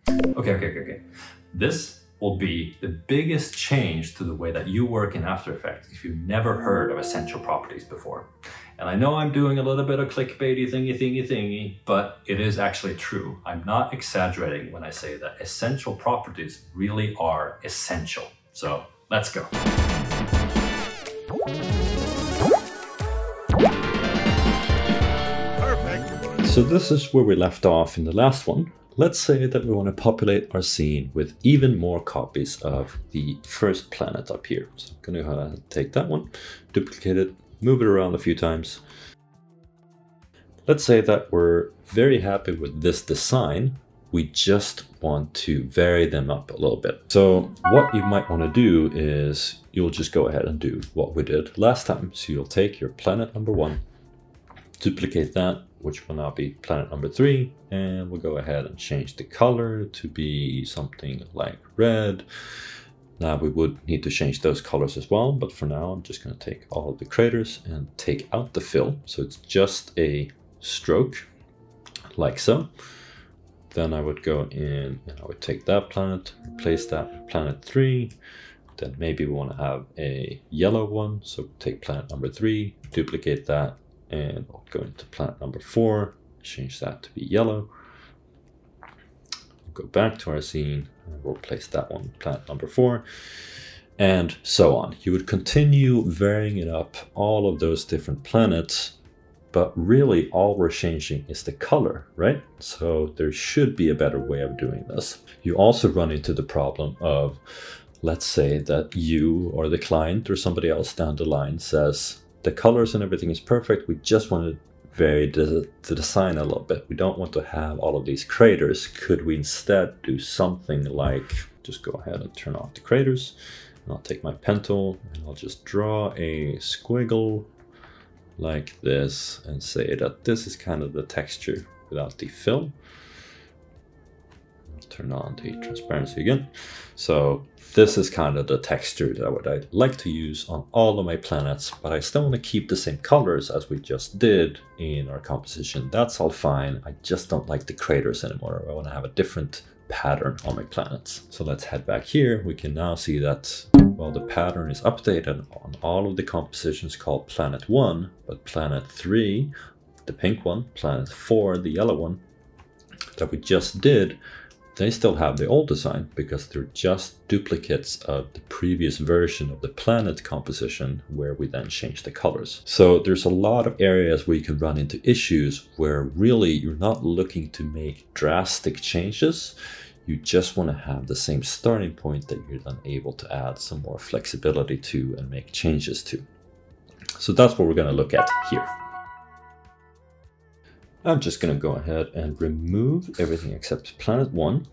Okay. This will be the biggest change to the way that you work in After Effects if you've never heard of essential properties before. And I know I'm doing a little bit of clickbaity thingy, but it is actually true. I'm not exaggerating when I say that essential properties really are essential. So let's go. Perfect. So this is where we left off in the last one. Let's say that we want to populate our scene with even more copies of the first planet up here. So I'm going to take that one, duplicate it, move it around a few times. Let's say that we're very happy with this design. We just want to vary them up a little bit. So what you might want to do is you'll just go ahead and do what we did last time. So you'll take your planet number 1, duplicate that, which will now be planet number 3, and we'll go ahead and change the color to be something like red. Now we would need to change those colors as well, but for now I'm just going to take all of the craters and take out the fill, so it's just a stroke, like so. Then I would go in and I would take that planet, replace that with planet 3. Then maybe we want to have a yellow one, so take planet number 3, duplicate that, and we'll go into planet number 4, change that to be yellow. We'll go back to our scene, and we'll place that one, planet number 4, and so on. You would continue varying it up, all of those different planets, but really all we're changing is the color, right? So there should be a better way of doing this. You also run into the problem of, let's say that you or the client or somebody else down the line says, the colors and everything is perfect, we just want to vary the design a little bit. We don't want to have all of these craters. Could we instead do something like, just go ahead and turn off the craters, and I'll take my pen tool and I'll just draw a squiggle like this and say that this is kind of the texture without the fill. I'll turn on the transparency again. So this is kind of the texture that I'd like to use on all of my planets, but I still want to keep the same colors as we just did in our composition. That's all fine. I just don't like the craters anymore. I want to have a different pattern on my planets. So let's head back here. We can now see that, well, the pattern is updated on all of the compositions called planet 1, but planet 3, the pink one, planet 4, the yellow one, that we just did, they still have the old design because they're just duplicates of the previous version of the planet composition where we then change the colors. So there's a lot of areas where you can run into issues where really you're not looking to make drastic changes. You just want to have the same starting point that you're then able to add some more flexibility to and make changes to. So that's what we're going to look at here. I'm just going to go ahead and remove everything except planet 1.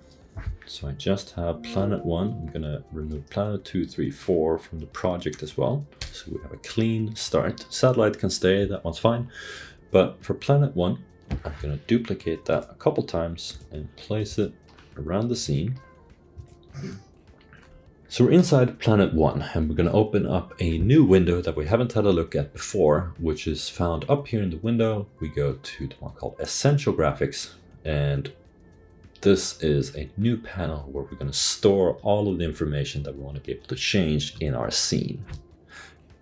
So I just have planet 1. I'm going to remove planet 2, 3, 4 from the project as well. So we have a clean start. Satellite can stay, that one's fine. But for planet 1, I'm going to duplicate that a couple times and place it around the scene. So we're inside planet 1, and we're going to open up a new window that we haven't had a look at before, which is found up here in the window. We go to the one called Essential Graphics, and this is a new panel where we're going to store all of the information that we want to be able to change in our scene.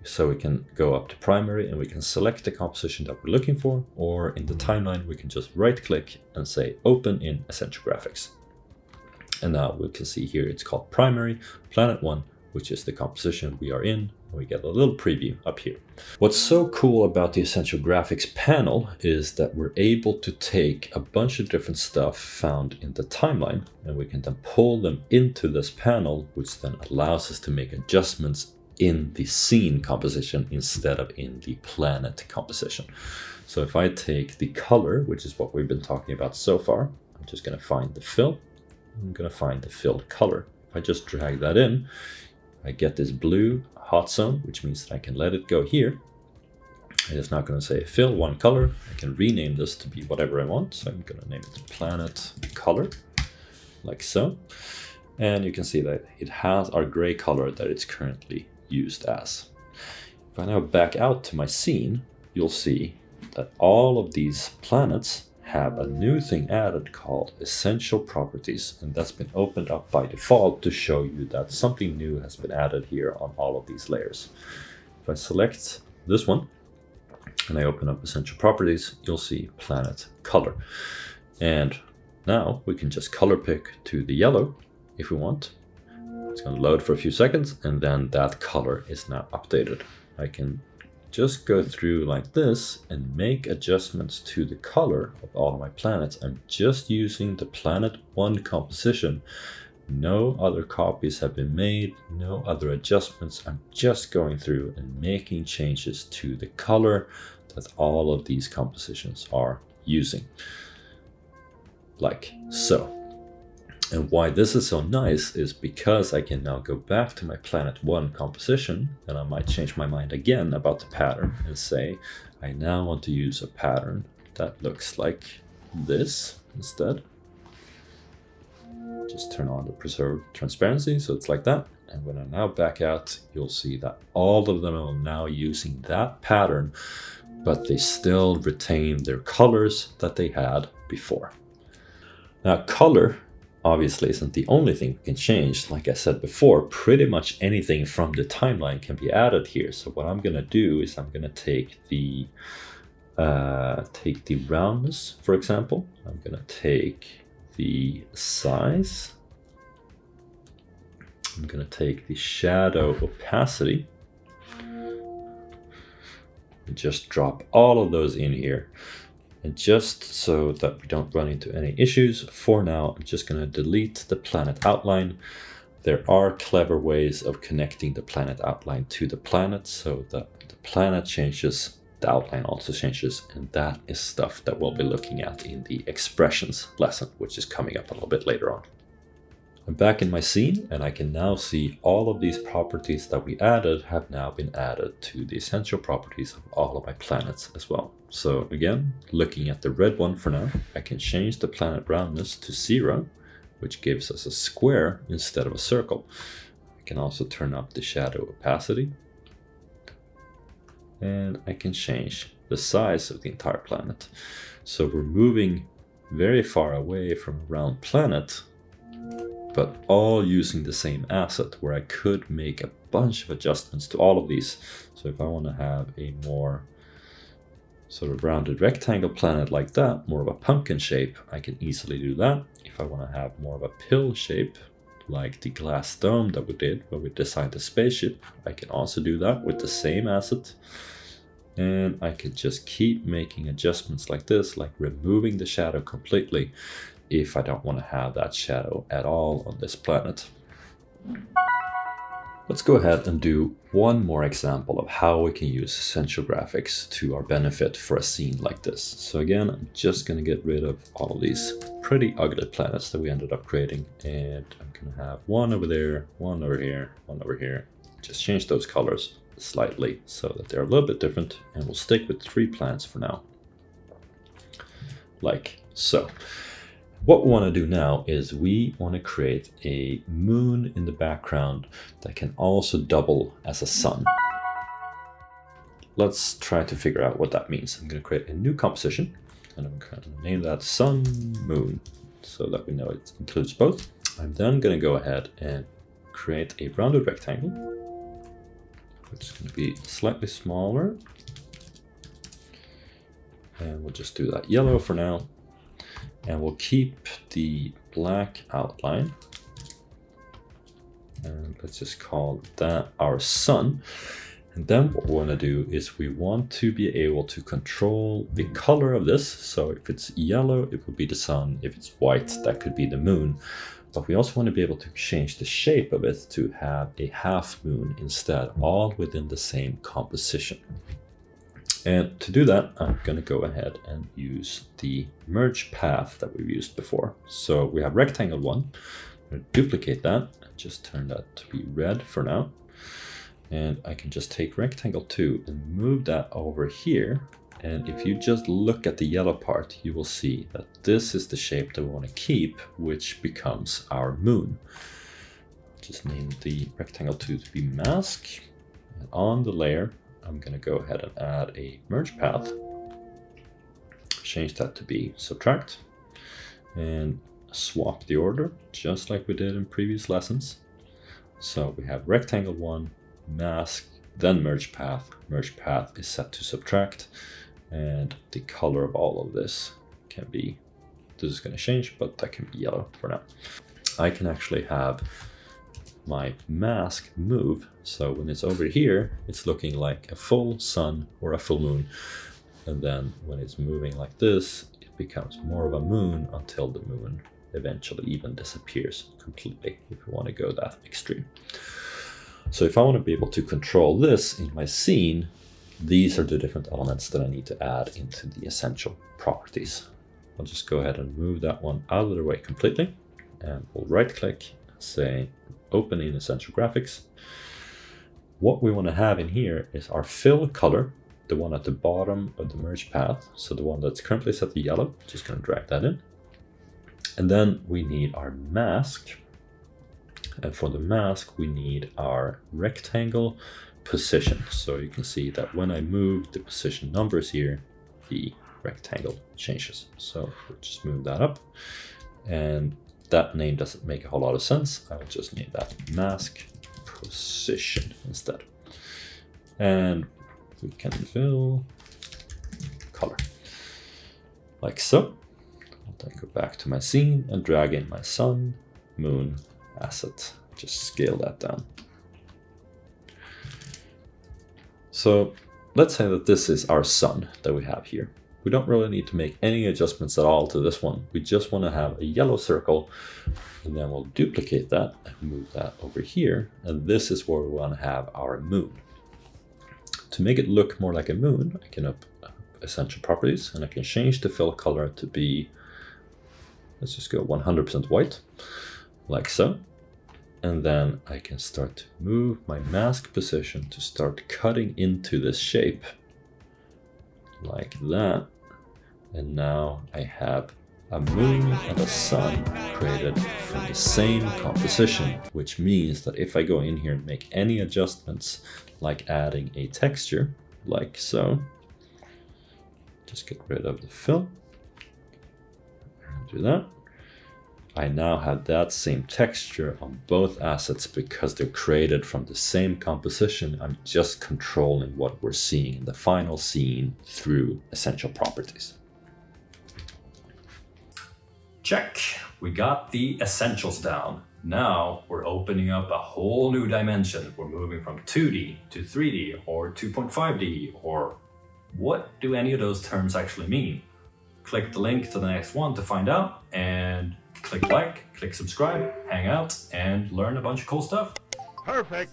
So we can go up to primary and we can select the composition that we're looking for, or in the timeline we can just right click and say open in Essential Graphics. And now we can see here it's called primary, planet 1, which is the composition we are in. We get a little preview up here. What's so cool about the Essential Graphics panel is that we're able to take a bunch of different stuff found in the timeline, and we can then pull them into this panel, which then allows us to make adjustments in the scene composition instead of in the planet composition. So if I take the color, which is what we've been talking about so far, I'm just going to find the fill. I'm going to find the filled color. If I just drag that in, I get this blue hot zone, which means that I can let it go here. And it's not going to say fill one color. I can rename this to be whatever I want. So I'm going to name it planet color, like so. And you can see that it has our gray color that it's currently used as. If I now back out to my scene, you'll see that all of these planets have a new thing added called Essential Properties, and that's been opened up by default to show you that something new has been added here on all of these layers. If I select this one and I open up Essential Properties, you'll see Planet Color. And now we can just color pick to the yellow if we want. It's going to load for a few seconds, and then that color is now updated. I can just go through like this and make adjustments to the color of all of my planets. I'm just using the Planet 1 composition. No other copies have been made, no other adjustments. I'm just going through and making changes to the color that all of these compositions are using. Like so. And why this is so nice is because I can now go back to my Planet 1 composition, and I might change my mind again about the pattern and say, I now want to use a pattern that looks like this instead. Just turn on the preserve transparency, so it's like that. And when I now back out, you'll see that all of them are now using that pattern, but they still retain their colors that they had before. Now, color obviously isn't the only thing we can change. Like I said before, pretty much anything from the timeline can be added here. So what I'm going to do is I'm going to take the roundness, for example. I'm going to take the size. I'm going to take the shadow opacity. And just drop all of those in here. And just so that we don't run into any issues, for now, I'm just going to delete the planet outline. There are clever ways of connecting the planet outline to the planet so that the planet changes, the outline also changes, and that is stuff that we'll be looking at in the expressions lesson, which is coming up a little bit later on. I'm back in my scene, and I can now see all of these properties that we added have now been added to the essential properties of all of my planets as well. So again, looking at the red one for now, I can change the planet roundness to 0, which gives us a square instead of a circle. I can also turn up the shadow opacity, and I can change the size of the entire planet. So we're moving very far away from a round planet, but all using the same asset, where I could make a bunch of adjustments to all of these. So if I want to have a more sort of rounded rectangle planet like that, more of a pumpkin shape, I can easily do that. If I want to have more of a pill shape, like the glass dome that we did when we designed the spaceship, I can also do that with the same asset. And I can just keep making adjustments like this, like removing the shadow completely, if I don't want to have that shadow at all on this planet. Let's go ahead and do one more example of how we can use essential graphics to our benefit for a scene like this. So again, I'm just going to get rid of all of these pretty ugly planets that we ended up creating, and I'm going to have one over there, one over here, one over here. Just change those colors slightly so that they're a little bit different, and we'll stick with 3 planets for now, like so. What we want to do now is we want to create a moon in the background that can also double as a sun. Let's try to figure out what that means. I'm going to create a new composition, and I'm going to name that Sun Moon so that we know it includes both. I'm then going to go ahead and create a rounded rectangle, which is going to be slightly smaller. And we'll just do that yellow for now. And we'll keep the black outline. And let's just call that our sun. And then what we want to do is we want to be able to control the color of this. So if it's yellow, it will be the sun. If it's white, that could be the moon. But we also want to be able to change the shape of it to have a half moon instead, all within the same composition. And to do that, I'm going to go ahead and use the merge path that we've used before. So we have rectangle 1. I'm going to duplicate that and just turn that to be red for now. And I can just take rectangle 2 and move that over here. And if you just look at the yellow part, you will see that this is the shape that we want to keep, which becomes our moon. Just name the rectangle 2 to be mask. And on the layer, I'm going to go ahead and add a merge path. change that to be subtract and swap the order just like we did in previous lessons. So we have rectangle 1, mask, then merge path. Merge path is set to subtract, and the color of all of this can be, this is going to change, but that can be yellow for now. I can actually have my mask move, so when it's over here it's looking like a full sun or a full moon, and then when it's moving like this it becomes more of a moon until the moon eventually even disappears completely, if we want to go that extreme. So if I want to be able to control this in my scene, these are the different elements that I need to add into the essential properties. I'll just go ahead and move that one out of the way completely, and we'll right click, say open in essential graphics. What we want to have in here is our fill color, the one at the bottom of the merge path, so the one that's currently set to yellow. Just going to drag that in. And then we need our mask, and for the mask we need our rectangle position. So you can see that when I move the position numbers here, the rectangle changes. So we'll just move that up, and that name doesn't make a whole lot of sense. I will just name that mask position instead. And we can fill color like so. I'll then go back to my scene and drag in my sun, moon asset. Just scale that down. So let's say that this is our sun that we have here. We don't really need to make any adjustments at all to this one. We just want to have a yellow circle, and then we'll duplicate that and move that over here. And this is where we want to have our moon. To make it look more like a moon, I can up essential properties, and I can change the fill color to be, let's just go 100% white, like so. And then I can start to move my mask position to start cutting into this shape like that. And now I have a moon and a sun created from the same composition, which means that if I go in here and make any adjustments, like adding a texture, like so, just get rid of the fill, and do that. I now have that same texture on both assets because they're created from the same composition. I'm just controlling what we're seeing in the final scene through essential properties. Check, we got the essentials down. Now we're opening up a whole new dimension. We're moving from 2D to 3D or 2.5D, or what do any of those terms actually mean? Click the link to the next one to find out, and click like, click subscribe, hang out, and learn a bunch of cool stuff. Perfect.